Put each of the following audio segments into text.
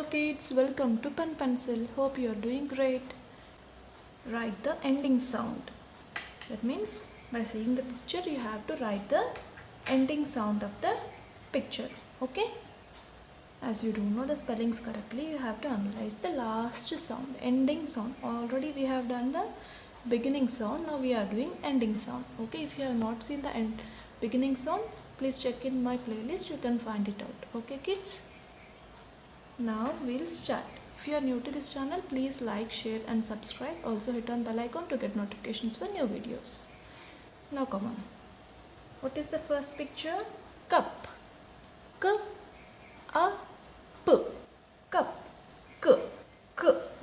kids, welcome to Penpencil. Hope you are doing great. Write the ending sound. That means by seeing the picture you have to write the ending sound of the picture. Okay? As you don't know the spellings correctly, you have to analyze the last sound, ending sound. Already we have done the beginning sound, now we are doing ending sound. Okay, if you have not seen the beginning sound, please check in my playlist, you can find it out. Okay kids? Now we'll start. If you are new to this channel, please like, share and subscribe. Also hit on bell icon to get notifications for new videos. Now come on. What is the first picture? Cup. P. Cup. K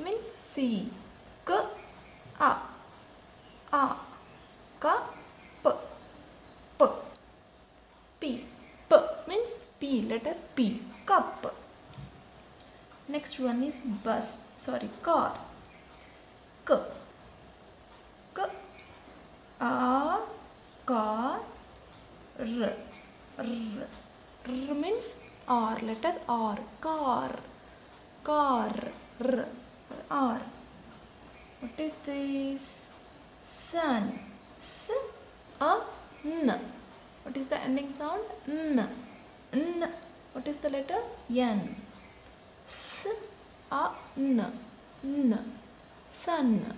means C. A. Cup. P. Means P. Letter P. Cup. Next one is car. Car. R means R. Letter R. Car. R. What is this? Sun. N. What is the ending sound? N. What is the letter? N. N. Sun.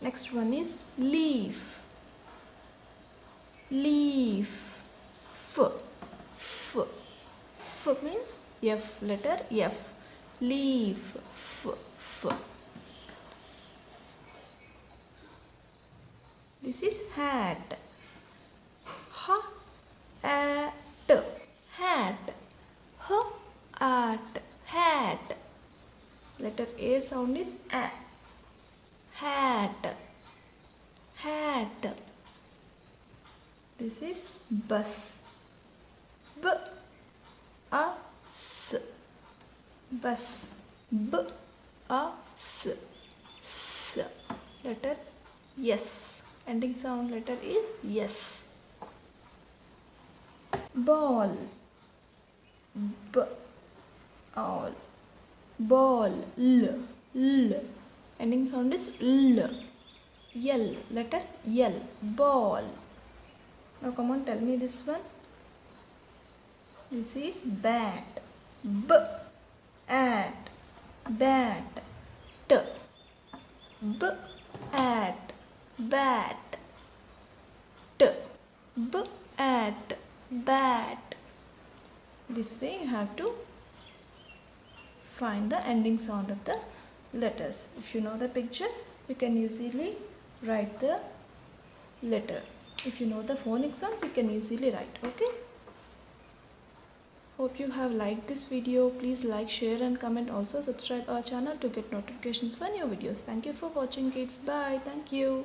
Next one is leaf. F means F. Letter F. Leaf. F. This is hat. Hat. Hat. Letter A sound is A. Hat. This is bus. Bus. Letter S. Ending sound letter is yes. Ball. Ball. L. Ending sound is L. L. Letter L. Ball. Now come on, tell me this one. This is bat. Bat. Bat. This way you have to find the ending sound of the letters. If you know the picture, you can easily write the letter. If you know the phonic sounds, you can easily write. Okay? Hope you have liked this video. Please like, share and comment. Also subscribe our channel to get notifications for new videos. Thank you for watching kids. Bye. Thank you.